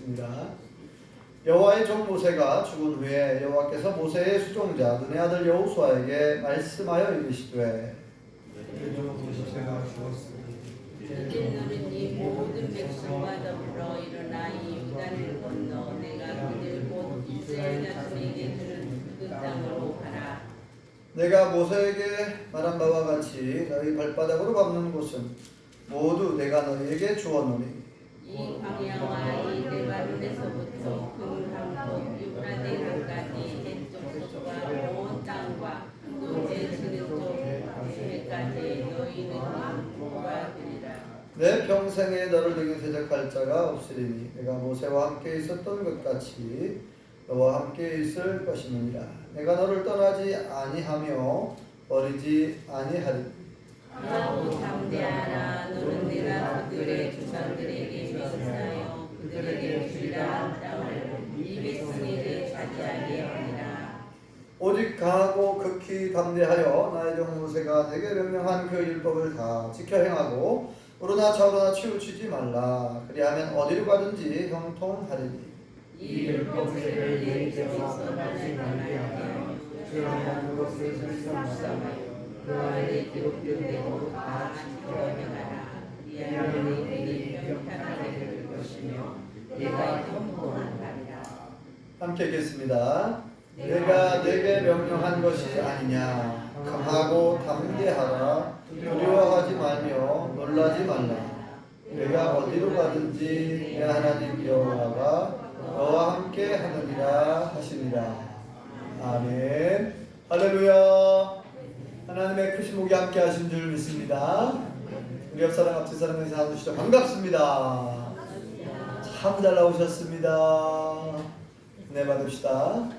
읽겠습니다. 여호와의 종 모세가 죽은 후에 여호와께서 모세의 수종자 눈의 아들 여호수아에게 말씀하여 이르시되 모세가 죽었으니 이제 너는 이 모든 백성과 더불어 일어나 이 요단을 건너 내가 그들 곧 이스라엘 자손에게 주는 그 땅으로 가라. 내가 모세에게 말한 바와 같이 너희 발바닥으로 밟는 곳은 모두 내가 너희에게 주었노니 이 광야와 이 레바논에서부터 금강꽃 유브라데 강까지 왼쪽 속과 온 땅과 또 제치는 쪽 해까지 너희는 인구가 되리라. 내 평생에 너를 능히 대적할 자가 없으리니 내가 모세와 함께 있었던 것 같이 너와 함께 있을 것이니라. 내가 너를 떠나지 아니하며 버리지 아니하리니 하고 담대하라. 너는 내가 그들의 조상들에게 맹세하여 그들에게 주리라 땅을 이 백성에게 차지하게 하리라. 오직 강하고 극히 담대하여 나의 종 모세가 내게 명령한 그 율법을 다 지켜 행하고 오르나 좌우나 치우치지 말라. 그리하면 어디로 가든지 형통하리니 이 율법을 내 입에서 나지 말게 하며 주하여 그것을 설상하여 그 안에 기록된 대로 다 지켜 행하라. 이하면 너희들이 평탄하게 될 것이며 내가 형통하리라. 함께 읽겠습니다. 내가 내게 명령한 것이 아니냐. 강하고 담대하라. 두려워하지 말며 놀라지 말라. 내가 어디로 가든지 내 하나님 여호와가 너와 함께 하느니라 하시니라. 아멘. 할렐루야. 하나님의 크신 목이 함께 하신 줄 믿습니다. 우리 옆사람 앞뒤 사람에게 나누시죠. 반갑습니다. 참 잘 나오셨습니다. 네, 받읍시다.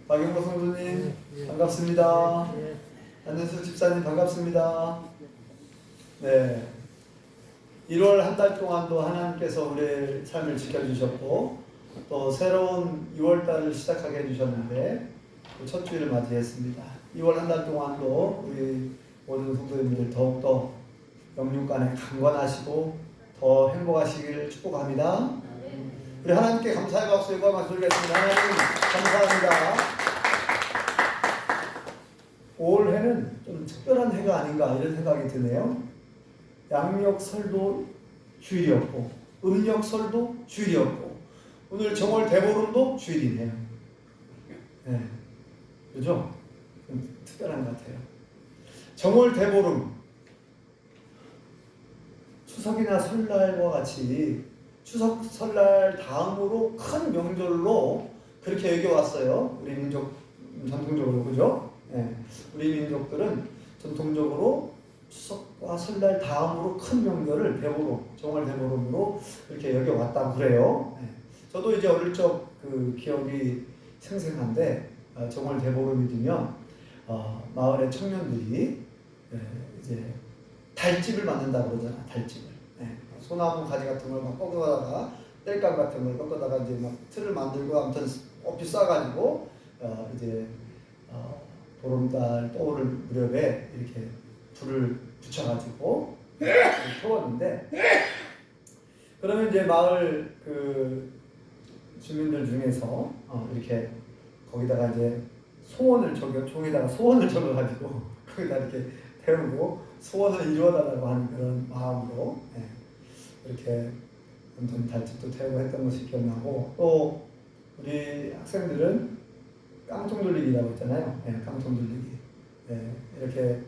박영모 성도님 반갑습니다. 안현수 집사님 반갑습니다. 네, 1월 한 달 동안도 하나님께서 우리의 삶을 지켜주셨고 또 새로운 2월 달을 시작하게 해주셨는데 첫 주일을 맞이했습니다. 2월 한 달 동안도 우리 모든 성도님들 더욱더 영육간에 강건하시고 더 행복하시길 축복합니다. 우리 하나님께 감사의 박수와 말씀 드리겠습니다. 하나님 감사합니다. 올해는 좀 특별한 해가 아닌가 이런 생각이 드네요. 양력설도 주일이었고 음력설도 주일이었고 오늘 정월 대보름도 주일이네요. 네, 그죠? 좀 특별한 것 같아요. 정월 대보름 추석이나 설날과 같이 추석 설날 다음으로 큰 명절로 그렇게 여겨왔어요. 우리 민족 전통적으로 그죠? 네. 우리 민족들은 전통적으로 추석과 설날 다음으로 큰 명절을 대보름, 정월 대보름으로 이렇게 여겨왔다고 그래요. 네. 저도 이제 어릴 적 그 기억이 생생한데 정월 대보름이 되면 마을의 청년들이 이제 달집을 만든다고 그러잖아. 달집을. 네. 소나무 가지 같은 걸 막 꺾어다가 땔감 같은 걸 꺾어다가 이제 막 틀을 만들고 아무튼 엎이 쏴가지고 이제 보름달 떠오를 무렵에 이렇게 불을 붙여가지고 태웠는데 그러면 이제 마을 그 주민들 중에서 이렇게 거기다가 이제 소원을 종에다가 소원을 적어가지고 거기다 이렇게 태우고 소원을 이루어달라고 하는 그런 마음으로 이렇게 아무튼 달집도 태우고 했던 것이 기억나고 또 우리 학생들은 깡통 돌리기라고 했잖아요. 깡통 돌리기. 이렇게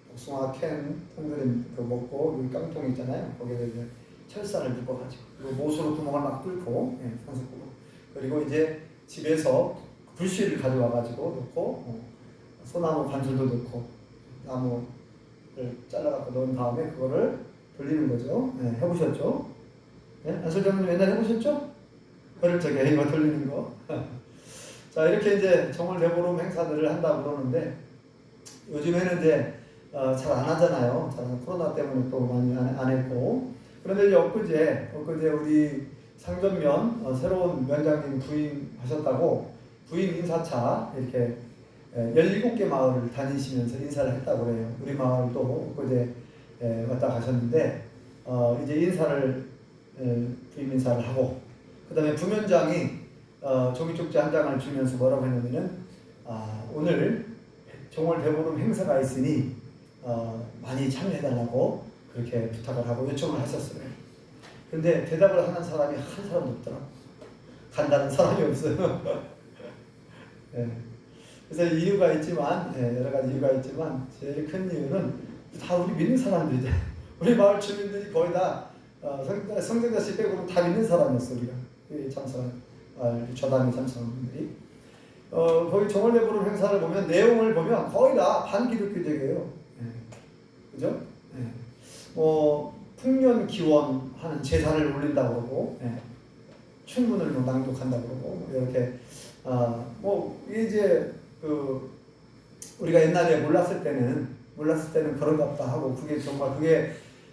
복숭아 캔 통들은 그 먹고 여기 깡통 있잖아요. 거기에 이제 철사를 묶어가지고 그리고 못으로 구멍을 막 뚫고 산소구멍 그리고 이제 집에서 불씨를 가져와가지고 넣고 소나무 관절도 넣고 나무를 잘라갖고 넣은 다음에 그거를 돌리는 거죠. 해보셨죠? 안설장님 옛날에 해보셨죠? 어릴 적에 이거 돌리는 거. 자, 이렇게 이제 정월 대보름 행사들을 한다고 그러는데 요즘에는 이제 잘 안 하잖아요. 잘 코로나 때문에 또 많이 안 했고. 그런데 이제 엊그제 우리 상전면 새로운 위원장님 부임하셨다고 부임 인사차 이렇게 17개 마을을 다니시면서 인사를 했다고 그래요. 우리 마을도 엊그제 왔다 가셨는데 이제 인사를 부임 인사를 하고, 그 다음에 부면장이 종이 쪽지 한 장을 주면서 뭐라고 했냐면은 오늘 종월 대보름 행사가 있으니 많이 참여해달라고 그렇게 부탁을 하고 요청을 하셨어요. 근데 대답을 하는 사람이 한 사람도 없더라. 간다는 사람이 없어요. 네. 그래서 이유가 있지만, 여러 가지 이유가 있지만 제일 큰 이유는 다 우리 믿는 사람들이죠. 우리 마을 주민들이 거의 다 성전자 씨 빼고는 다 믿는 사람이었어. 우리가 참석한 저당에 참석한 분들이 거기 종월대보름 행사를 보면 내용을 보면 거의 다 반기독교적이에요. 그죠? 뭐 풍년 기원하는 제사를 올린다고 그러고, 춘문을 뭐 낭독한다고 그러고, 이렇게 뭐 이제 우리가 옛날에 몰랐을 때는 그런가 보다 하고 그게 정말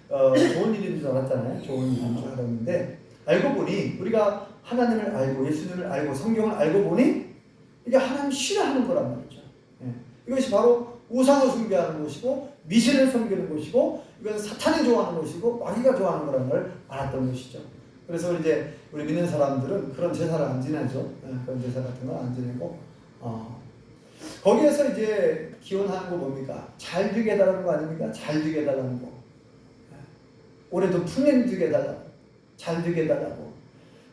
좋은 일인 줄 알았잖아요. 좋은 일인 줄 알았는데 알고 보니 우리가 하나님을 알고 예수님을 알고 성경을 알고 보니 이게 하나님 싫어하는 거란 말이죠. 이것이 바로 우상을 숭배하는 것이고 미신을 섬기는 것이고 이건 사탄이 좋아하는 것이고 마귀가 좋아하는 거라는 걸 알았던 것이죠. 그래서 이제 우리 믿는 사람들은 그런 제사를 안 지내죠. 그런 제사 같은 거 안 지내고 거기에서 이제 기원하는 거 뭡니까? 잘 되게 해달라는 거 아닙니까? 잘 되게 해달라는 거. 올해도 풍년 되게 해달라고. 잘 되게 해달라고.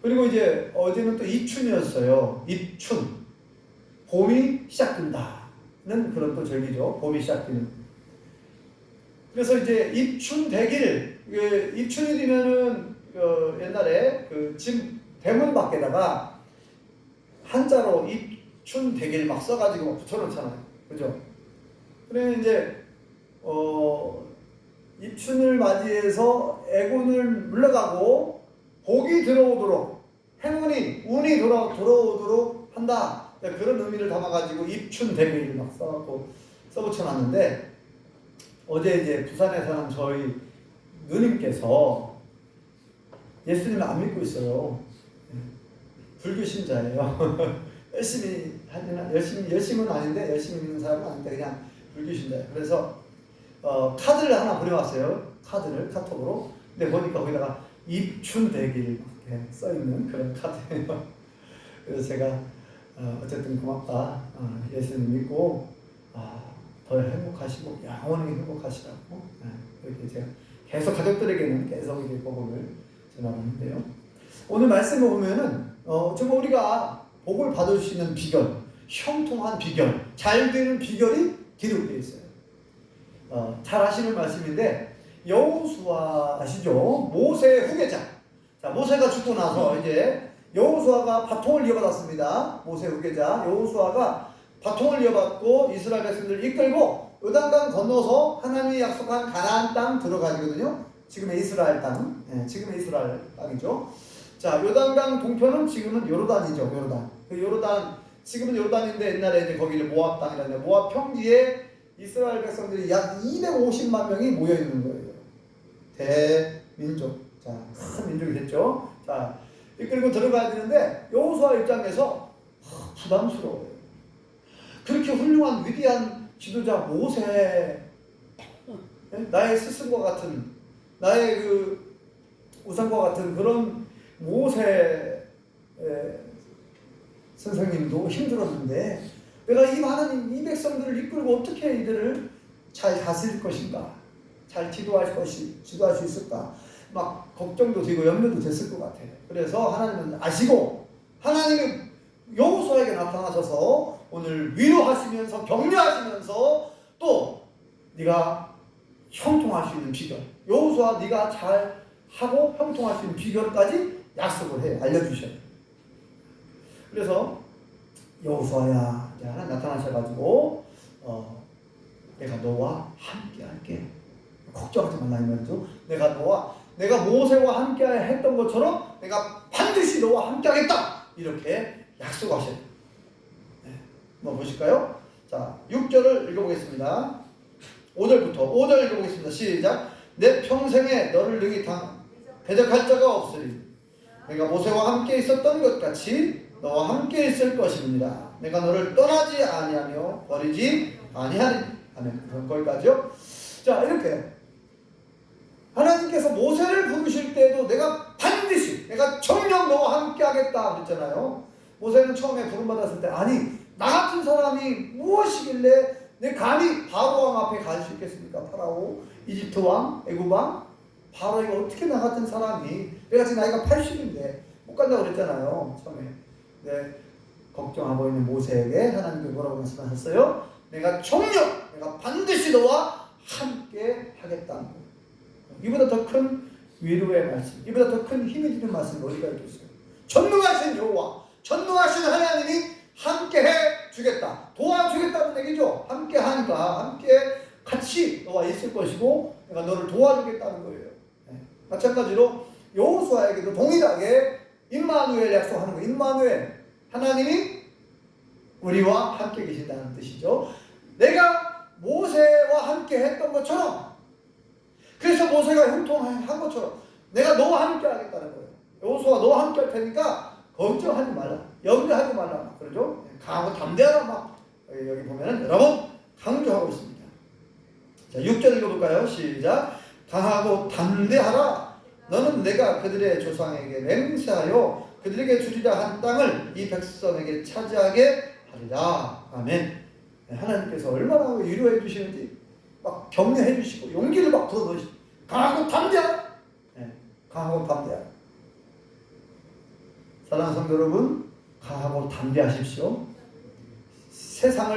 그리고 이제 어제는 또 입춘이었어요. 입춘. 봄이 시작된다는 그런 또 절기죠. 봄이 시작되는. 그래서 이제 입춘 대길. 입춘이 되면은 옛날에 집 대문 밖에다가 한자로 입춘 대길 막 써가지고 막 붙여놓잖아요. 그죠? 그래 이제 입춘을 맞이해서 애군을 물러가고 복이 들어오도록 행운이 운이 들어오도록 한다. 그런 의미를 담아가지고 입춘 대길을 막 써붙여놨는데 어제 이제 부산에 사는 저희 누님께서 예수님을 안 믿고 있어요. 불교 신자예요. 열심은 아닌데 열심히 믿는 사람은 아닌데 그냥 불교 신자예요. 그래서 카드를 하나 보내왔어요. 카드를 카톡으로. 근데 보니까 거기다가 입춘대길 이렇게 써있는 그런 카드예요. 그래서 제가 어쨌든 고맙다. 예수님 믿고 더 행복하시고 영원히 행복하시라고 이렇게 제가 계속 가족들에게는 계속 이렇게 복음을 전하는데요. 오늘 말씀을 보면은 정말 우리가 복을 받을 수 있는 비결, 형통한 비결, 잘 되는 비결이 기록되어 있어요. 잘 아시는 말씀인데 여호수아 아시죠? 모세의 후계자. 자, 모세가 죽고 나서 이제 여호수아가 바통을 이어받았습니다. 모세 후계자 여호수아가 바통을 이어받고 이스라엘 백성들을 이끌고 요단강 건너서 하나님이 약속한 가나안 땅 들어가거든요. 지금의 이스라엘 땅, 지금의 이스라엘 땅이죠. 자, 요단강 동편은 지금은 요르단이죠. 요르단. 요르단 지금은 요르단인데 옛날에 이제 거기를 모압 땅이라는데 모압 평지에 이스라엘 백성들이 약 250만 명이 모여 있는 거예요. 대민족. 자, 큰 민족이 됐죠. 자, 이끌고 들어가야 되는데 여호수아 입장에서 부담스러워요. 그렇게 훌륭한 위대한 지도자 모세, 나의 스승과 같은 나의 우상과 같은 그런 모세 선생님도 힘들었는데 내가 이 많은 이 백성들을 이끌고 어떻게 이들을 잘 다스릴 것인가, 잘 지도할 수 있을까 막 걱정도 되고 염려도 됐을 것 같아요. 그래서 하나님은 아시고 하나님이 여호수아에게 나타나셔서 오늘 위로하시면서 격려하시면서 또 네가 형통할 수 있는 비결, 여호수아 네가 잘 하고 형통할 수 있는 비결까지 약속을 해 알려주셔요. 그래서 여호수아야 하나 나타나셔가지고 내가 너와 함께 할게. 걱정하지 말라 이 말이죠. 내가 모세와 함께 했던 것처럼 내가 반드시 너와 함께 하겠다. 이렇게 약속하셔요. 한번 보실까요? 자, 6절을 읽어보겠습니다. 5절 읽어보겠습니다. 시작. 내 평생에 너를 능히 대적할 자가 없으리. 내가 모세와 함께 있었던 것 같이 너와 함께 있을 것입니다. 내가 너를 떠나지 아니하며 버리지 아니하리. 아멘. 그런 거기까지요. 자, 이렇게 하나님께서 모세를 부르실 때도 내가 반드시 내가 정녕 너와 함께 하겠다 그랬잖아요. 모세는 처음에 부름받았을 때 아니 나 같은 사람이 무엇이길래 내 감히 바로왕 앞에 갈 수 있겠습니까? 파라오, 이집트 왕, 애굽 왕, 바로에게 어떻게 나 같은 사람이, 내가 지금 나이가 80인데 못 간다고 그랬잖아요. 처음에. 네, 걱정하고 있는 모세에게 하나님께 뭐라고 말씀하셨어요? 내가 정녕, 내가 반드시 너와 함께 하겠다는 거예요. 이보다 더 큰 위로의 말씀, 이보다 더 큰 힘이 되는 말씀이 어디가 있겠어요? 전능하신 여호와, 전능하신 하나님이 함께 해 주겠다, 도와주겠다는 얘기죠. 함께 하니까 함께 같이 너와 있을 것이고 내가 너를 도와주겠다는 거예요. 네. 마찬가지로 여호수아에게도 동일하게 임마누엘 약속하는 거예요. 임마누엘, 하나님이 우리와 함께 계신다는 뜻이죠. 내가 모세와 함께 했던 것처럼, 그래서 모세가 형통한 것처럼 내가 너와 함께 하겠다는 거예요. 여호수아 너와 함께 할 테니까 걱정하지 말라, 염려하지 말라 그러죠. 강하고 담대하라 막 여기 보면은 여러 번 강조하고 있습니다. 자, 6절 읽어볼까요? 시작. 강하고 담대하라. 너는 내가 그들의 조상에게 맹세하여 그들에게 주리라 한 땅을 이 백성에게 차지하게 하리라. 아멘. 네, 하나님께서 얼마나 위로해 주시는지 막 격려해 주시고 용기를 막 불어넣으시고 강하고 담대하라. 네, 강하고 담대하라. 사랑하는 성도 여러분, 강하고 담대하십시오. 세상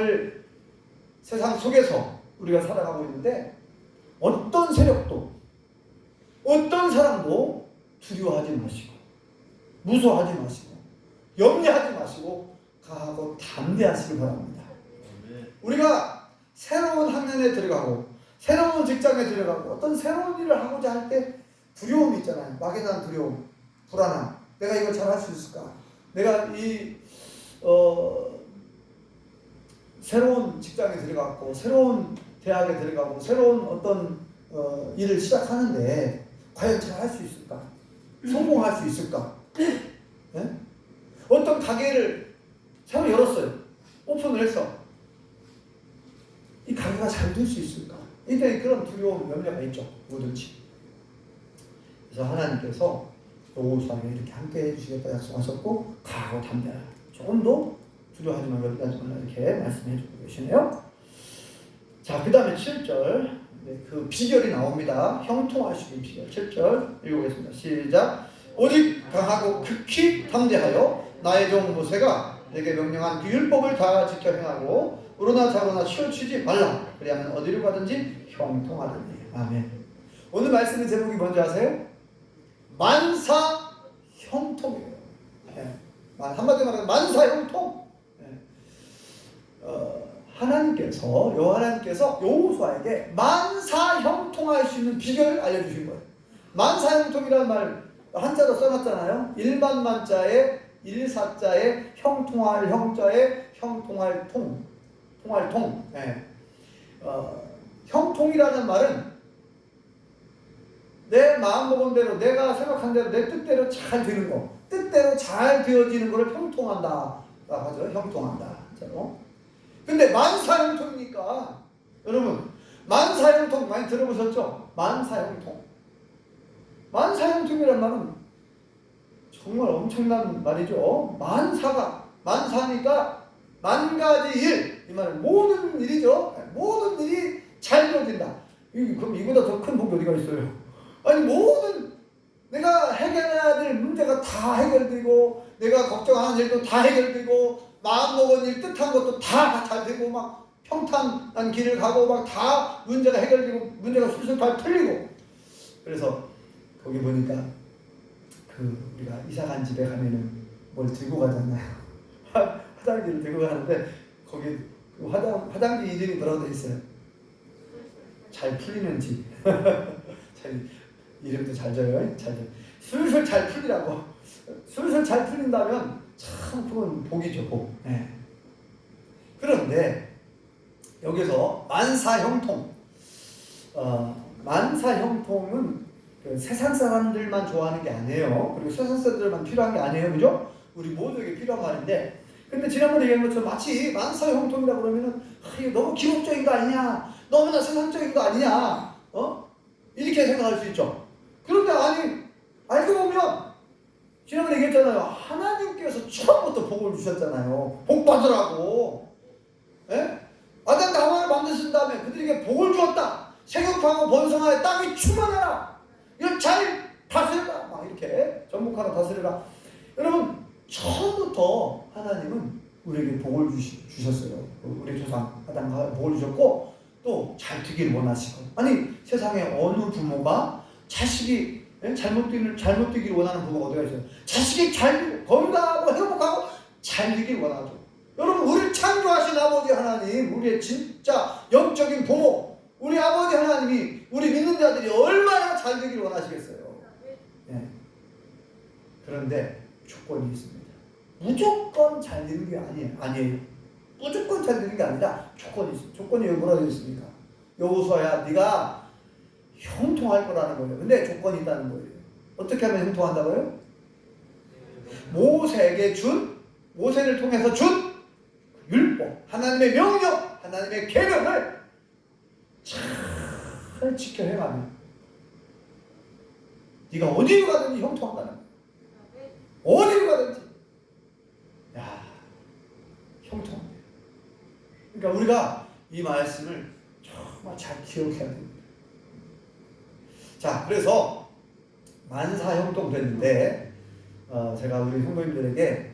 속에서 우리가 살아가고 있는데 어떤 세력도 어떤 사람도 두려워하지 마시고 무서워하지 마시고 염려하지 마시고 강하고 담대하시기 바랍니다. 우리가 새로운 학년에 들어가고 새로운 직장에 들어가고 어떤 새로운 일을 하고자 할 때 두려움이 있잖아요. 막연한 두려움, 불안함. 내가 이걸 잘할 수 있을까? 내가 새로운 직장에 들어갔고 새로운 대학에 들어가고 새로운 어떤 일을 시작하는데 과연 잘할 수 있을까? 성공할 수 있을까? 네? 어떤 가게를 새로 열었어요. 오픈을 했어. 이 가게가 잘 될 수 있을까? 이때 그런 두려움, 염려가 있죠. 뭐든지. 그래서 하나님께서 여호수아에게 이렇게 함께 해주시겠다 약속하셨고 강하고 담대하라. 조금도 두려워하지 말고 염려하지 말라 이렇게 말씀해 주고 계시네요. 자, 그 다음에 7절. 네, 그 비결이 나옵니다. 형통할 수 있는 비결. 7절 읽어보겠습니다. 시작. 오직 강하고 극히 담대하여 나의 종 모세가 내게 명령한 그 율법을 다 지켜 행하고 우로나 좌로나 치우치지 말라. 그리하면 어디로 가든지 형통하리니. 아멘. 오늘 말씀의 제목이 뭔지 아세요? 만사 형통이에요. 네. 한마디로 말하면 만사 형통. 네. 하나님께서 여호수아에게 만사 형통할 수 있는 비결을 알려주신 거예요. 만사 형통이라는 말 한자로 써놨잖아요. 일만만자에 일사자에 형통할 형자에 형통할 통, 통할 통. 네. 형통이라는 말은 내 마음 먹은 대로, 내가 생각한 대로, 내 뜻대로 잘 되는 거, 뜻대로 잘 되어지는 것을 형통한다 하죠. 형통한다. 근데 만사형통이니까 여러분, 만사형통 많이 들어보셨죠? 만사형통. 만사형통이란 말은 정말 엄청난 말이죠. 만사니까 만 가지 일, 이 말은 모든 일이죠. 모든 일이 잘 되어진다. 그럼 이보다 더 큰 복이 어디가 있어요? 아니, 모든 내가 해결해야 될 문제가 다 해결되고 내가 걱정하는 일도 다 해결되고 마음먹은 일, 뜻한 것도 다 잘 되고 막 평탄한 길을 가고 막 다 문제가 해결되고 문제가 술술 다 풀리고. 그래서 거기 보니까 우리가 이사간 집에 가면은 뭘 들고 가잖아요. 화장지를 들고 가는데 거기 그 화장지 이름이 뭐라고 돼 있어요? 잘 풀리는 집. 이름도 잘 져요. 술술 잘 풀리라고. 술술 잘 풀린다면 참 그건 복이죠, 복. 네. 그런데 여기서 만사형통. 만사형통은 그 세상 사람들만 좋아하는 게 아니에요. 그리고 세상 사람들만 필요한 게 아니에요, 그죠? 우리 모두에게 필요한 말인데. 근데 지난번에 얘기한 것처럼 마치 만사형통이라고 그러면은 이거 너무 기복적인 거 아니냐? 너무나 세상적인 거 아니냐? 이렇게 생각할 수 있죠. 그런데 알고 보면 지난번에 얘기했잖아요. 하나님께서 처음부터 복을 주셨잖아요. 복 받으라고. 예? 아담 하와를 만드신 다음에 그들에게 복을 주었다. 생육하고 번성하여 땅이 충만하라. 이걸 잘 다스려라. 막 이렇게 전복하라 다스려라. 여러분 처음부터 하나님은 우리에게 복을 주셨어요. 우리 조상 아담 하와에 복을 주셨고 또 잘 되길 원하시고. 아니 세상에 어느 부모가 자식이 잘못 되길 원하는 부모가 어디가 있어요? 자식이 잘 건강하고 행복하고 잘 되길 원하죠. 여러분 우리를 창조하신 아버지 하나님, 우리의 진짜 영적인 부모, 우리 아버지 하나님이 우리 믿는 자들이 얼마나 잘 되길 원하시겠어요. 예. 그런데 조건이 있습니다. 무조건 잘 되는 게 아니에요. 무조건 잘 되는 게 아니라 조건이 있어요. 조건이 여기 뭐라고 되어 있습니까? 여호수아야 네가 형통할 거라는 거예요. 근데 조건이 있다는 거예요. 어떻게 하면 형통한다고요? 모세를 통해서 준 율법, 하나님의 명령, 하나님의 계명을 잘 지켜 행하면 네가 어디로 가든지 형통한다는 거예요. 어디로 가든지. 야, 형통. 그러니까 우리가 이 말씀을 정말 잘 기억해야 됩니다. 자, 그래서 만사 형통 됐는데 제가 우리 성도님들에게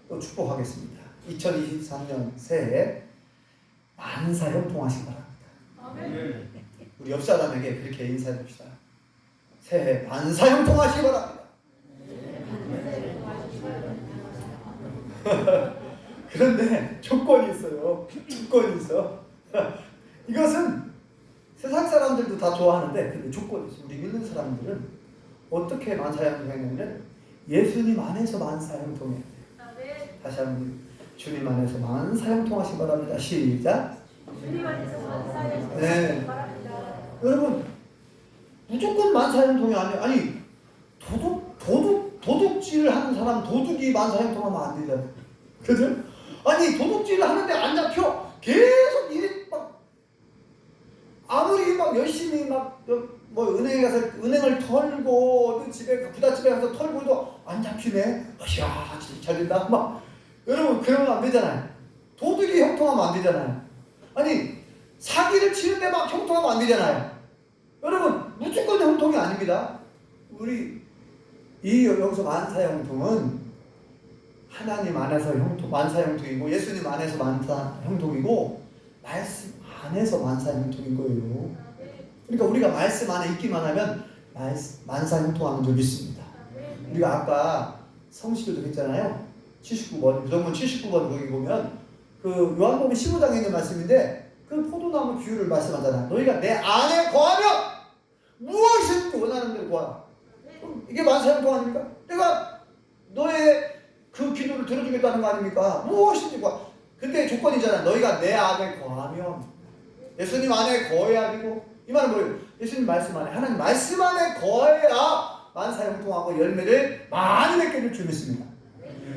또 축복하겠습니다. 2023년 새해 만사 형통하시기 바랍니다. 아멘. 우리 옆 사람에게 그렇게 인사해 봅시다. 새해 만사 형통하시기 바랍니다. 그런데 조건이 있어요. 조건이 있어. 이것은 세상 사람들도 다 좋아하는데 근데 조건이 있어. 우리 믿는 사람들은 어떻게 만사형통했냐면 예수님 안에서 만사형통해야 돼요. 다시 한번 주님 안에서 만사형통하시기 바랍니다. 시작. 주님 안에서 만사형통하시기 네. 바랍니다. 여러분 무조건 만사형통이 아니에요. 아니 도둑질을 하는 사람 도둑이 만사형통하면 안 되잖아요. 그죠? 아니 도둑질을 하는데 안 잡혀. 계속 일이 막 아무리 막 열심히 막 뭐 은행에 가서 은행을 털고 집에 부잣집에 가서 털고 해도 안 잡히네. 이야 진짜 잘 된다. 막 여러분 그러면 안 되잖아요. 도둑이 형통하면 안 되잖아요. 아니 사기를 치는데 막 형통하면 안 되잖아요. 여러분 무조건 형통이 아닙니다. 우리 여기서 만사형통은 하나님 안에서 만사형통이고 예수님 안에서 만사형통이고 말씀 안에서 만사형통인 거예요. 그러니까 우리가 말씀 안에 있기만 하면 만사형통하는 줄 믿습니다. 우리가 아까 성시교도 했잖아요. 79번 무덤문 79번 거기 보면 그 요한복음 15장에 있는 말씀인데 그 포도나무 비유를 말씀하잖아. 너희가 내 안에 거하면 무엇이든지 원하는 대로 구하라. 이게 만사형통 아닙니까? 내가 너의 그 기도를 들어주겠다는 거 아닙니까? 무엇이든지 구하. 근데 조건이잖아. 너희가 내 안에 거하면 예수님 안에 거해야 되고 이 말은 뭐예요? 예수님 말씀 안에 하나님 말씀 안에 거해야 만사형통하고 열매를 많이 맺게 될 줄 믿습니다.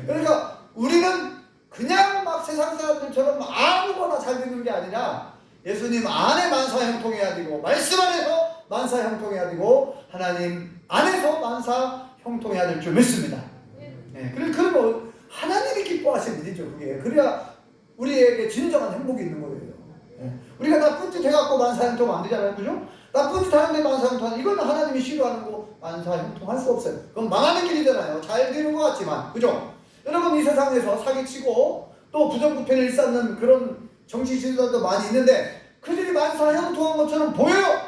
그러니까 우리는 그냥 막 세상 사람들처럼 아무거나 잘 되는 게 아니라 예수님 안에 만사형통해야 되고 말씀 안에서 만사형통해야 되고 하나님 안에서 만사형통해야 될 줄 믿습니다. 네, 그러면 하나님이 기뻐하시는 일이죠. 그게 그래야 우리에게 진정한 행복이 있는 거예요. 네. 우리가 나쁜 짓 해갖고 만사형통 안 되잖아요, 그죠? 나쁜 짓 하는데 만사형통 이건 하나님이 싫어하는 거 만사형통할 수 없어요. 그건 망하는 길이잖아요. 잘 되는 것 같지만, 그죠? 여러분 이 세상에서 사기치고 또 부정부패를 일삼는 그런 정치 지도자도 많이 있는데 그들이 만사형통한 것처럼 보여요.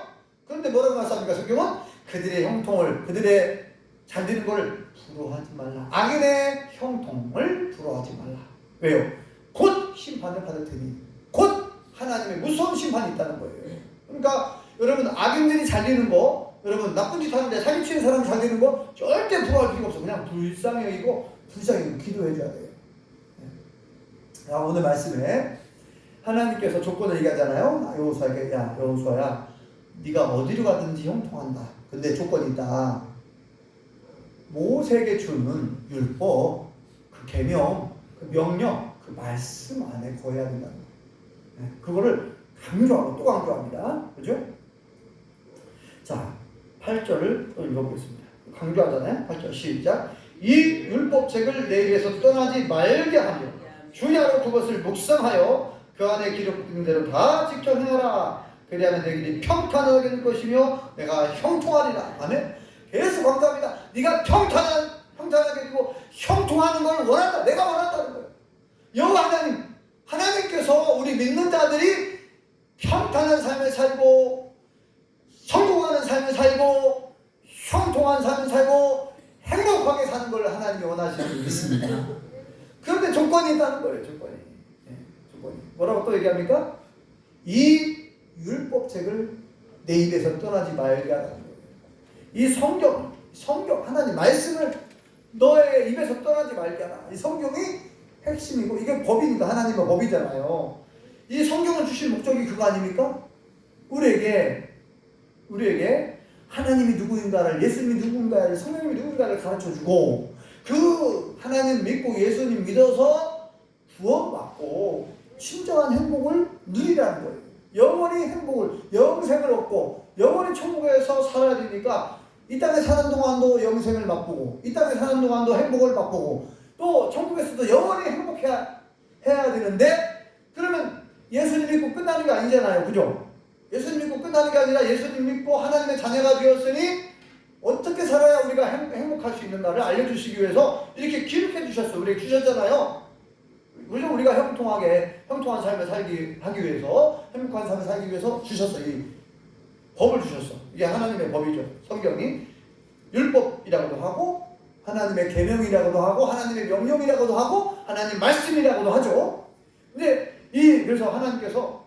그런데 뭐라고 말씀합니까? 성경은 그들의 형통을 그들의 잘 되는 걸 부러워하지 말라. 악인의 형통을 부러워하지 말라. 왜요? 곧 심판을 받을 테니 곧 하나님의 무서운 심판이 있다는 거예요. 그러니까 여러분 악인들이 잘 되는 거 여러분 나쁜 짓 하는데 사기치는 사람이 잘 되는 거 절대 부러워할 필요가 없어. 그냥 불쌍히 여기고 기도해 줘야 돼요. 자, 오늘 말씀에 하나님께서 조건을 얘기하잖아요. 여호수아에게 야 여호수아야 네가 어디로 가든지 형통한다. 근데 조건이 있다. 모세에게 주는 율법, 그 계명, 그 명령, 그 말씀 안에 거해야 된다는 거예요. 그거를 강조하고 또 강조합니다. 그죠? 자, 8절을 또 읽어보겠습니다. 강조하잖아요. 8절 시작. 이 율법책을 내 입에서 떠나지 말게 하며 주야로 그것을 묵상하여 그 안에 기록된 대로 다 지켜 행하라. 그리하면 내 길이 평탄하게 될 것이며 내가 형통하리라. 아멘. 계속 강조합니다. 네가 평탄하게 되고 형통하는 걸 원한다. 내가 원한다는 거예요. 여호와 하나님께서 우리 믿는 자들이 평탄한 삶을 살고 성공하는 삶을 살고 형통한 삶을 살고 행복하게 사는 걸 하나님이 원하시는 줄 믿습니다. 그런데 조건이 있다는 거예요. 조건이. 뭐라고 또 얘기합니까? 이 율법책을 내 입에서 떠나지 말게 하라는 거예요. 이 성경 하나님 말씀을 너의 입에서 떠나지 말게 하라. 이 성경이 핵심이고 이게 법입니다. 하나님의 법이잖아요. 이 성경을 주신 목적이 그거 아닙니까? 우리에게 하나님이 누구인가를, 예수님이 누구인가를, 성령님이 누구인가를 가르쳐주고 그 하나님 믿고 예수님 믿어서 구원받고 진정한 행복을 누리라는 거예요. 영원히 행복을, 영생을 얻고 영원히 천국에서 살아야 되니까 이 땅에 사는 동안도 영생을 맛보고 이 땅에 사는 동안도 행복을 맛보고 또 천국에서도 영원히 행복해야 되는데 그러면 예수님 믿고 끝나는 게 아니잖아요. 그죠? 예수님 믿고 끝나는 게 아니라 예수님 믿고 하나님의 자녀가 되었으니 어떻게 살아야 우리가 행복할 수 있는가를 알려주시기 위해서 이렇게 기록해 주셨어요. 우리에게 주셨잖아요. 그죠? 우리가 형통한 삶을 하기 위해서, 행복한 삶을 살기 위해서 주셨어요. 이 법을 주셨어. 이게 하나님의 법이죠. 성경이 율법이라고도 하고 하나님의 계명이라고도 하고 하나님의 명령이라고도 하고 하나님 말씀이라고도 하죠. 근데 그래서 하나님께서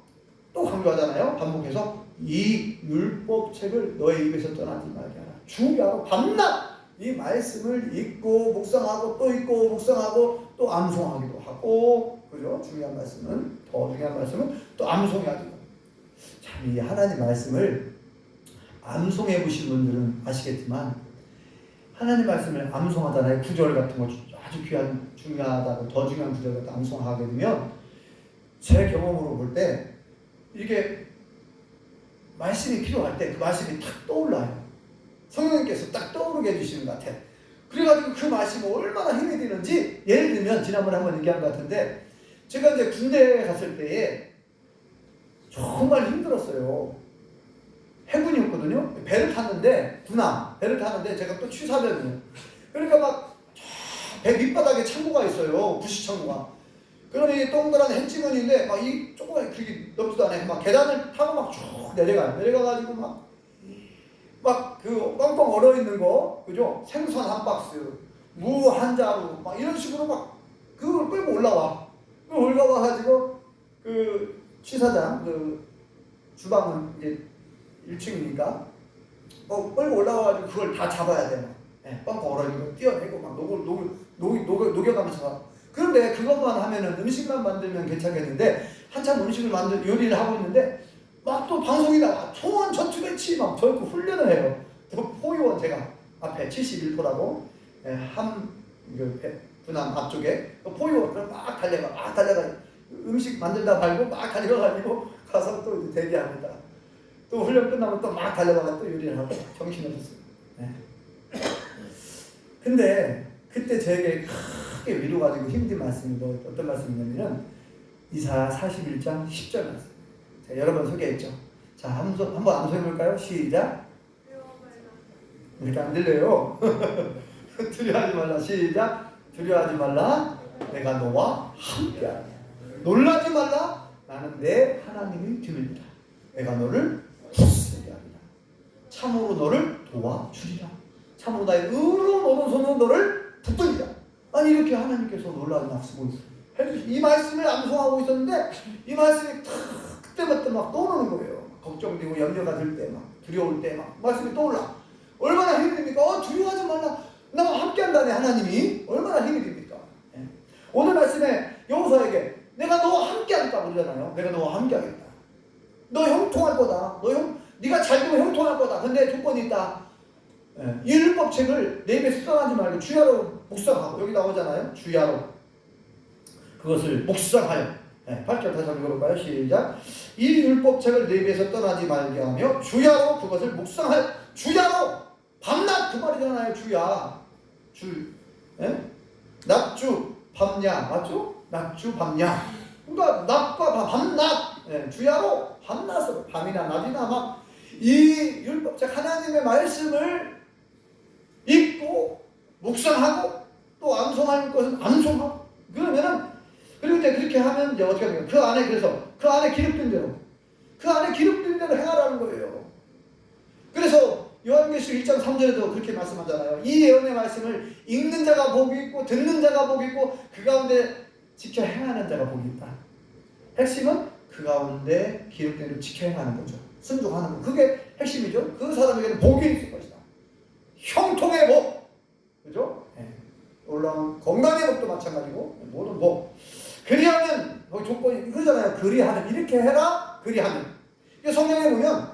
또 강조하잖아요. 반복해서 이 율법책을 너의 입에서 떠나지 말게 하라. 주야로 밤낮 이 말씀을 읽고 묵상하고 또 읽고 묵상하고 또 암송하기도 하고, 그죠? 더 중요한 말씀은 또 암송해야 되고. 참 이 하나님 말씀을 암송해 보신 분들은 아시겠지만 하나님 말씀을 암송하잖아요. 구절 같은 거 아주 중요하다고 더 중요한 구절 같은 거 암송하게 되면 제 경험으로 볼 때 이렇게 말씀이 필요할 때 그 말씀이 탁 떠올라요. 성령님께서 딱 떠오르게 해주시는 것 같아. 그래가지고 그 말씀이 얼마나 힘이 되는지, 예를 들면 지난번에 한번 얘기한 것 같은데 제가 이제 군대에 갔을 때에 정말 힘들었어요. 해군이었거든요. 배를 탔는데 배를 타는데 제가 또 취사병이에요. 그러니까 막 배 밑바닥에 창고가 있어요. 부시 창고가. 그러니 동그란 햇지문인데 막 이 조그만 그게 넓지도 않아요. 막 계단을 타고 막 쭉 내려가가지고 막 그 뻥뻥 얼어 있는 거, 그죠? 생선 한 박스, 무 한 자루, 막 이런 식으로 막 그걸 끌고 올라와. 올라와가지고 그 취사장 그 주방은 이제 1층이니까 끌고 올라와가지고 그걸 다 잡아야 돼. 뻥뻥 얼어 있는 거 띄어내고 막 녹여가면서 가. 그런데 그것만 하면은 음식만 만들면 괜찮겠는데 한참 요리를 하고 있는데 막 또 방송이 나와. 초원 전투배치 막 저렇게 훈련을 해요. 포위원 제가 앞에 71%라고 군함 앞쪽에 포위원 그럼 막 달려가 음식 만들다 말고 막 달려가지고 가서 또 이제 대기합니다. 또 훈련 끝나면 또 막 달려가서 또 요리를 하고 정신없었어요. 근데 그때 저에게 크게 위로가 되고 힘든 말씀이 어떤 말씀이냐면 이사야 41장 10절 말씀. 자, 여러 번 소개했죠. 자, 한번 암송해볼까요? 시작. 이렇게 안 들려요. 두려워하지 말라. 시작. 두려워하지 말라. 내가 너와 함께하리라. 놀라지 말라. 나는 내 하나님이 됨이니라. 내가 너를 굳세게 하리라. 참으로 너를 도와주리라. 참으로 나의 의로운 오른손으로 너를 붙들리라. 아니 이렇게 하나님께서 놀라운 약속을 해주시. 이 말씀을 암송하고 있었는데 이 말씀이 그때부터 막 떠오르는 거예요. 걱정되고 염려가 들 때 막 두려울 때 막 말씀이 떠올라. 얼마나 힘이 됩니까? 두려워하지 말라. 나와 함께한다네 하나님이. 얼마나 힘이 됩니까? 오늘 말씀에 여호수아에게 내가 너와 함께하겠다 그러잖아요. 내가 너와 함께하겠다. 너 형통할 거다. 네가 잘 되면 형통할 거다. 근데 조건이 있다. 이 율법책을 내 입에 습관하지 말고 주야로 묵상하고. 여기 나오잖아요. 주야로 그것을 묵상하여. 8절 다시 한번 읽어볼까요? 시작. 이 율법책을 내 입에서 떠나지 말게 하며 주야로 그것을 묵상하여. 주야로 밤낮 그 말이잖아요. 주야. 예? 낮주 밤야 맞죠? 낮주 밤야. 그러니까 낮과 밤낮 예, 주야로 밤낮으로 밤이나 낮이나 막 이 율법적 하나님의 말씀을 읽고 묵상하고 또 암송할 것은 암송하고 그러면은 그리고 이제 그렇게 하면 이제 어떻게 합니까? 그 안에 그래서 그 안에 기록된 대로 행하라는 거예요. 그래서 요한계시록 1장 3절에도 그렇게 말씀하잖아요. 이 예언의 말씀을 읽는 자가 복이 있고 듣는 자가 복이 있고 그 가운데 지켜 행하는 자가 복이 있다. 핵심은 그 가운데 기록된 대로 지켜 행하는 거죠. 순종하는 거. 그게 핵심이죠. 그 사람에게는 복이 있을 것이다. 형통의 복. 그죠? 네. 올라온 건강의 복도 마찬가지고 모든 복. 그리하면 조건이 그러잖아요. 그리하면 이렇게 해라. 그리하면. 성경에 보면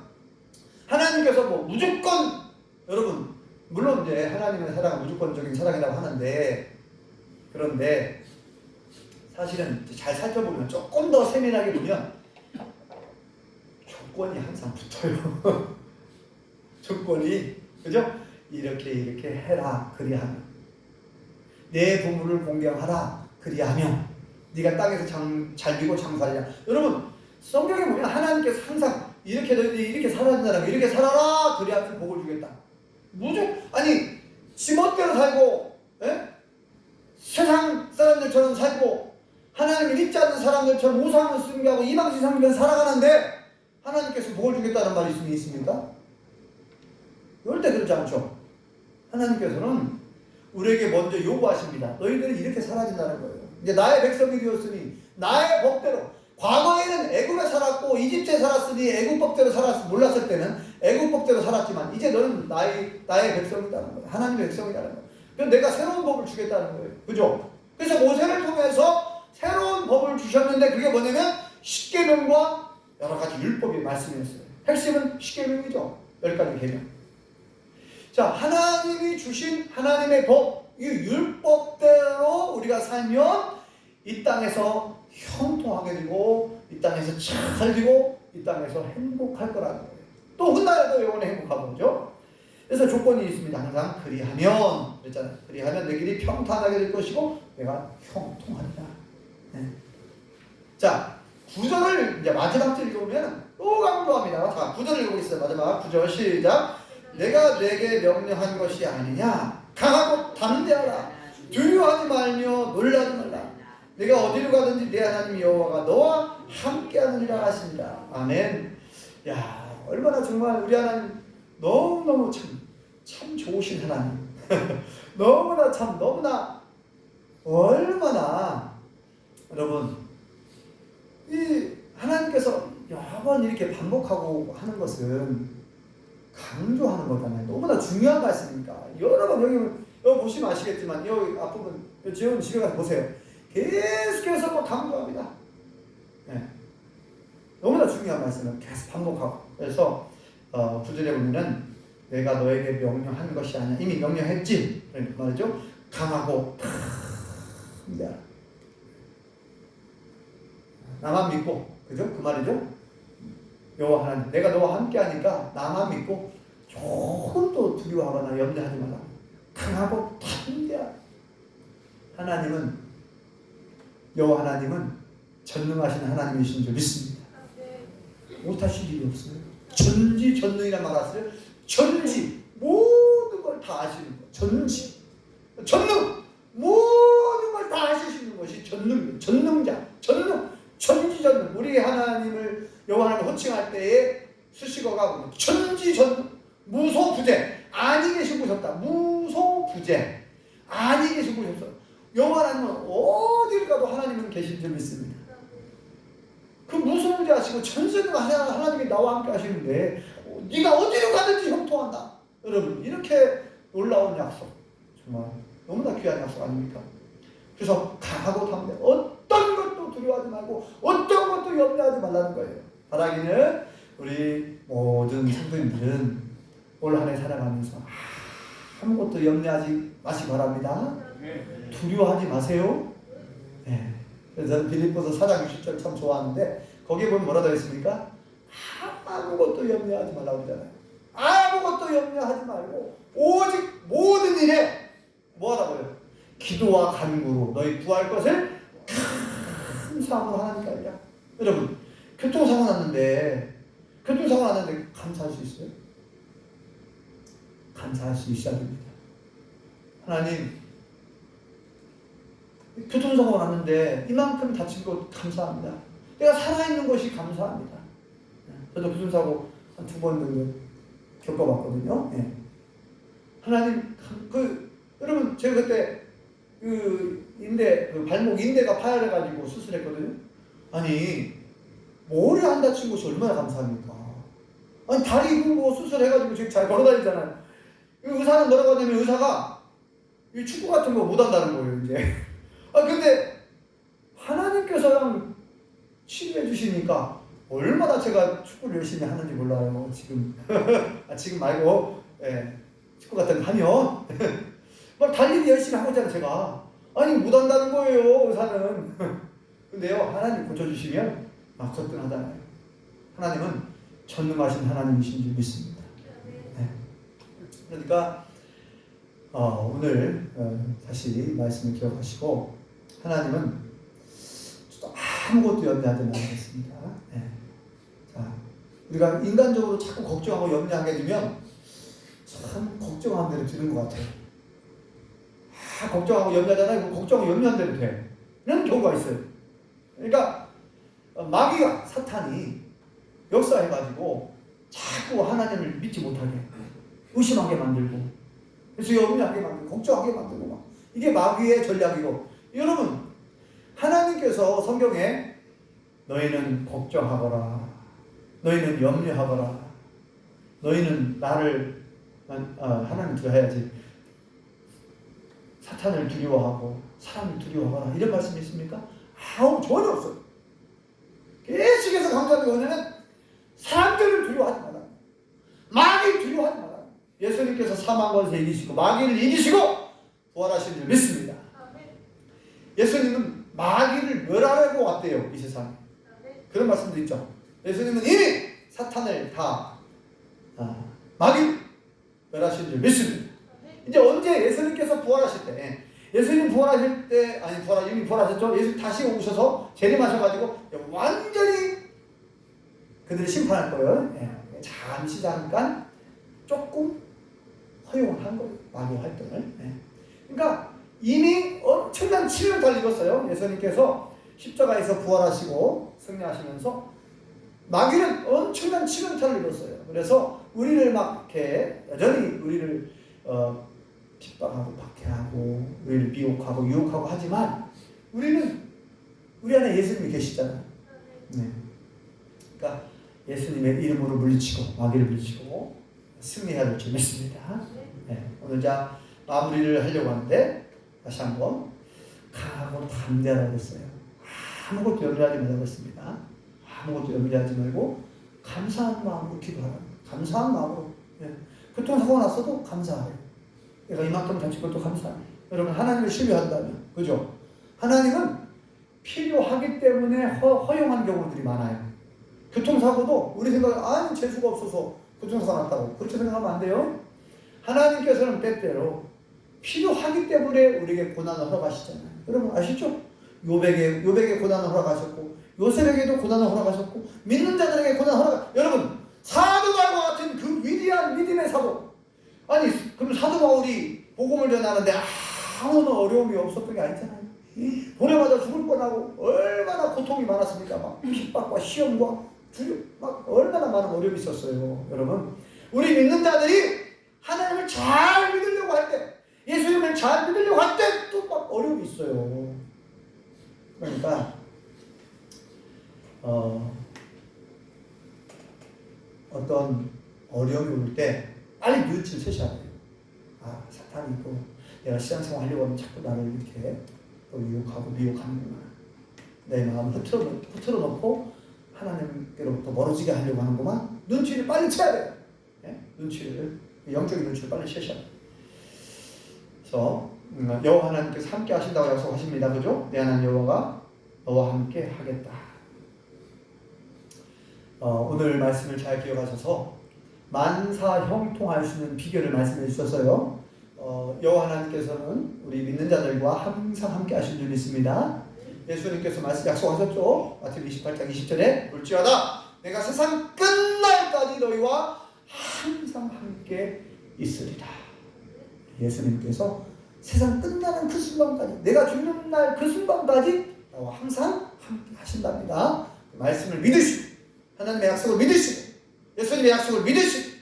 하나님께서 뭐 무조건 여러분 물론 이제 하나님의 사랑은 무조건적인 사랑이라고 하는데 그런데 사실은 잘 살펴보면 조금 더 세밀하게 보면 조건이 항상 붙어요. 조건이 그죠? 이렇게 해라 그리하면 내 부모를 공경하라 그리하면 네가 땅에서 잘 되고 장사하냐. 여러분 성경에 보면 하나님께서 항상 이렇게 너희들이 이렇게 살아야 된다라고 이렇게 살아라 그리하면 복을 주겠다. 아니 지멋대로 살고 에? 세상 사람들처럼 살고 하나님을 믿지 않는 사람들처럼 우상을 숭배하고 이방신 상대로 살아가는데 하나님께서 복을 주겠다는 말이 있습니까? 절대 그렇지 않죠. 하나님께서는 우리에게 먼저 요구하십니다. 너희들은 이렇게 살아야 된다는 거예요. 이제 나의 백성이 되었으니 나의 법대로 과거에는 애굽에 살았고 이집트에 살았으니 애굽법대로 몰랐을 때는 애굽법대로 살았지만 이제 너는 나의 백성이라는 거예요. 하나님의 백성이라는 거예요. 그래서 내가 새로운 법을 주겠다는 거예요. 그죠? 그래서 모세를 통해서 새로운 법을 주셨는데 그게 뭐냐면 십계명과 여러 가지 율법의 말씀이었어요. 핵심은 십계명이죠. 10가지 계명. 자, 하나님이 주신 하나님의 법, 이 율법대로 우리가 살면 이 땅에서 형통하게 되고 이 땅에서 잘 되고 이 땅에서 행복할 거라는 거예요. 또 훗날에도 영원히 행복하고 그죠? 그래서 조건이 있습니다. 항상 그리하면 그랬잖아요. 그리하면 내 길이 평탄하게 될 것이고 내가 형통하리라. 네. 자, 9절을 이제 마지막 절 읽어보면 또 강조합니다. 자, 9절 읽어보겠습니다. 마지막 9절 시작. 내가 내게 명령한 것이 아니냐. 강하고 담대하라. 두려워하지 말며 놀라지 말라. 내가 어디로 가든지 내 하나님 여호와가 너와 함께하느니라 하십니다. 아멘. 야, 얼마나 정말 우리 하나님 너무너무 참 좋으신 하나님. 너무나 얼마나 여러분 이 하나님께서 여러 번 이렇게 반복하고 하는 것은 강조하는 거잖아요. 너무나 중요한 말씀이니까. 여러 번 여기 보시면 아시겠지만 여기 앞부분 지금 집에 가서 보세요. 계속해서 뭐 강조합니다. 네. 너무나 중요한 말씀을 계속 반복하고. 그래서 9절에 보면은 내가 너에게 명령한 것이 아니야. 이미 명령했지. 그러니까 말이죠. 강하고 담대하라. 나만 믿고 그죠? 그 말이죠. 여호와 하나님 내가 너와 함께하니까 나만 믿고 조금도 두려워하거나 염려하지 말라. 강하고 담대하라. 하나님은 여호와 하나님은 전능하신 하나님이신 줄 믿습니다. 못하실 일이 없어요. 전지전능이란 말 아세요? 전지 모든 걸 다 아시는 거. 전지 전능 모든 걸 다 아시는 것이 전능자 전지전능. 우리 하나님을 여호와 하나님을 호칭할 때에 수식어가 전지전능 무소부재 아니 계시고 보셨다. 무소부재 아니 계시고 보셨어. 여호와 하나님은 어디를 가도 하나님은 계신 줄 믿습니다. 그 무소부재하시고 전지전능 하나님이 나와 함께 하시는데 네가 어디로 가든지 형통한다. 여러분 이렇게 놀라운 약속 정말 너무나 귀한 약속 아닙니까? 그래서 강하고 담대 어떤 것도 두려워하지 말고 어떤 것도 염려하지 말라는 거예요. 바라기는 우리 모든 성도님들은 올 한 해 살아가면서 아무것도 염려하지 마시기 바랍니다. 두려워하지 마세요. 네. 그래서 저는 빌립보서 4장 60절 참 좋아하는데 거기에 보면 뭐라 되어 있습니까? 아무것도 염려하지 말라고 그러잖아요. 아무것도 염려하지 말고 오직 모든 일에 뭐하라고요? 기도와 간구로 너희 구할 것을 감사함으로 하나님께 알려. 여러분, 교통사고 났는데 감사할 수 있어요? 감사할 수 있어야 됩니다. 하나님, 교통사고가 났는데 이만큼 다친 것 감사합니다. 내가 살아있는 것이 감사합니다. 저도 교통사고 한 2번 정도 겪어봤거든요. 예. 하나님, 여러분, 제가 그때 발목 인대가 파열해가지고 수술했거든요. 아니, 머리 안 다친 것이 얼마나 감사합니까? 아니, 다리 수술해가지고 지금 잘 걸어다니잖아요. 의사는 뭐라고 하냐면, 의사가 이 축구 같은 거 못 한다는 거예요, 이제. 근데 하나님께서 치료해 주시니까 얼마나 제가 축구를 열심히 하는지 몰라요, 지금. 지금 말고, 예, 축구 같은 거 하면. 막 달리기 열심히 하고 있잖아요, 제가. 아니, 못 한다는 거예요, 의사는. 근데요, 하나님 고쳐주시면, 거뜬하잖아요. 하나님은 전능하신 하나님이신 줄 믿습니다. 네. 그러니까, 오늘, 다시 말씀을 기억하시고, 하나님은 아무것도 염려하지 말겠습니다. 네. 자, 우리가 인간적으로 자꾸 걱정하고 염려하게 되면, 참 걱정한 대로 되는 것 같아요. 걱정하고 염려하잖아요. 걱정하고 염려한 대로 돼. 이런 경우가 있어요. 그러니까 마귀가, 사탄이 역사해가지고 자꾸 하나님을 믿지 못하게, 의심하게 만들고, 그래서 염려하게 만들고, 걱정하게 만들고 막. 이게 마귀의 전략이고, 여러분, 하나님께서 성경에 너희는 걱정하거라, 너희는 염려하거라, 너희는 나를 하나님 두려워해야지, 사탄을 두려워하고 사람을 두려워하거나 이런 말씀이 있습니까? 전혀 없어요. 계속해서 강조하는 게 뭐냐면 사람들을 두려워하지 마라, 마귀를 두려워하지 마라. 예수님께서 사망 권세 이기시고 마귀를 이기시고 부활하신 줄 믿습니다. 예수님은 마귀를 멸하려고 왔대요, 이 세상에. 그런 말씀도 있죠. 예수님은 이미 사탄을 다 마귀를 멸하신 줄 믿습니다. 이제 언제 예수님께서 부활하실 때, 예수님 부활하실 때, 이미 부활하셨죠? 예수 다시 오셔서 재림하셔가지고 완전히 그들을 심판할 거예요. 잠깐 조금 허용을 한 거예요, 마귀 활동을. 그러니까 이미 엄청난 치명타를 입었어요. 예수님께서 십자가에서 부활하시고 승리하시면서 마귀는 엄청난 치명타를 입었어요. 그래서 우리를 막 이렇게 여전히 우리를 핍박하고 박해하고 우리를 미혹하고 유혹하고 하지만 우리 안에 예수님이 계시잖아요. 네. 그러니까 예수님의 이름으로 물리치고 마귀를 물리치고 승리해야 될 줄 믿습니다. 네. 오늘 자 마무리를 하려고 하는데 다시 한번 강하고 담대하라고 했어요. 아무것도 염려하지 말라고 했습니다. 아무것도 염려하지 말고 감사한 마음으로 기도하라. 감사한 마음으로. 네. 교통사고가 났어도 감사해요. 내가 이만큼 다친 것도 감사해요. 여러분, 하나님을 신뢰한다면, 그죠? 하나님은 필요하기 때문에 허용한 경우들이 많아요. 교통사고도 우리 생각에 재수가 없어서 교통사고가 났다고 그렇게 생각하면 안 돼요. 하나님께서는 때때로 필요하기 때문에 우리에게 고난을 허락하시잖아요. 여러분 아시죠? 요백에게 고난을 허락하셨고 요셉에게도 고난을 허락하셨고 믿는 자들에게 고난을 여러분, 사도 바울과 같은 그 위대한 믿음의 사도, 그럼 사도 바울이 복음을 전하는데 아무런 어려움이 없었던 게 아니잖아요. 보내마다 죽을 뻔하고 얼마나 고통이 많았습니까? 막 핍박과 시험과 막 얼마나 많은 어려움이 있었어요. 여러분, 우리 믿는 자들이 하나님을 잘 믿으려고 할 때, 예수님을 잘 믿으려고 할 때 또 막 어려움이 있어요. 그러니까 어떤 어려움이 올 때 빨리 뉘우치를 세셔야 돼요. 사탄이 있고 내가 신앙생활 하려고 하면 자꾸 나를 이렇게 또 유혹하고 미혹하는구나. 내 마음을 흐트러 놓고 하나님께로부터 멀어지게 하려고 하는구만. 눈치를 빨리 채야 돼요. 네? 영적인 눈치를 빨리 채셔야 돼요. 그래서 여호와 하나님께서 함께 하신다고 약속하십니다. 그죠? 내 하나님 여호와가 너와 함께 하겠다. 오늘 말씀을 잘 기억하셔서 만사 형통할 수 있는 비결을 말씀해 주셔서요. 여호와 하나님께서는 우리 믿는 자들과 항상 함께 하신 줄 믿습니다. 예수님께서 말씀 약속하셨죠. 마태복음 28장 20절에 볼지어다 내가 세상 끝날까지 너희와 항상 함께 있으리라. 예수님께서 세상 끝나는 그 순간까지, 내가 죽는 날 그 순간까지 나와 항상 함께 하신답니다. 말씀을 믿으시고 하나님의 약속을 믿으시고 예수님의 약속을 믿으시고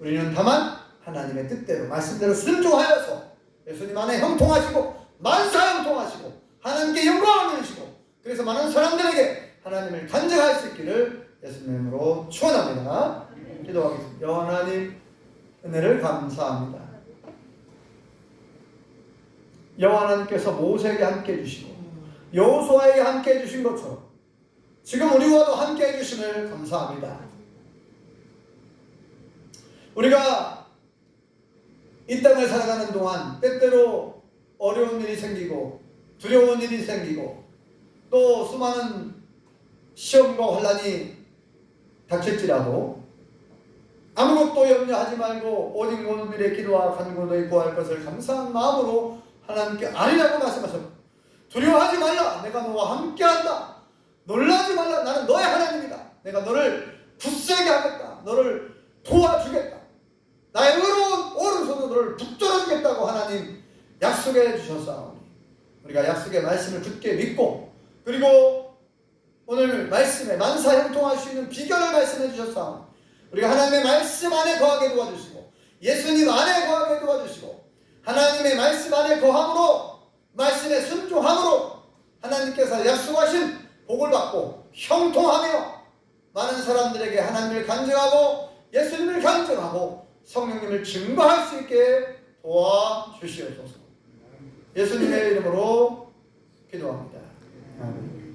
우리는 다만 하나님의 뜻대로 말씀대로 순종하여서 예수님 안에 형통하시고 만사 형통하시고 하나님께 영광을 누리시고 그래서 많은 사람들에게 하나님을 간증할 수 있기를 예수님의 이름으로 축원합니다. 기도하겠습니다. 하나님 은혜를 감사합니다. 여호와 하나님께서 모세에게 함께 해주시고 여호수아에게 함께 해주신 것처럼 지금 우리와도 함께 해주심을 감사합니다. 우리가 이 땅을 살아가는 동안 때때로 어려운 일이 생기고 두려운 일이 생기고 또 수많은 시험과 환난이 닥칠지라도 아무것도 염려하지 말고 오직 모든 일에 기도와 간구를 구할 것을 감사한 마음으로 하나님께 아니라고 말씀하셨고 두려워하지 말라 내가 너와 함께한다 놀라지 말라 나는 너의 하나님이다 내가 너를 굳세게 하겠다 너를 도와주겠다 나의 의로운 오른손으로 너를 붙들어주겠다고 하나님 약속해 주셨사오니 우리가 약속의 말씀을 굳게 믿고 그리고 오늘 말씀에 만사 형통할 수 있는 비결을 말씀해 주셨사오니 우리가 하나님의 말씀 안에 거하게 도와주시고 예수님 안에 거하게 도와주시고 하나님의 말씀 안에 거함으로 말씀에 순종함으로 하나님께서 약속하신 복을 받고 형통하며 많은 사람들에게 하나님을 간증하고 예수님을 간증하고 성령님을 증거할 수 있게 도와주시옵소서. 예수님의 이름으로 기도합니다. 아멘.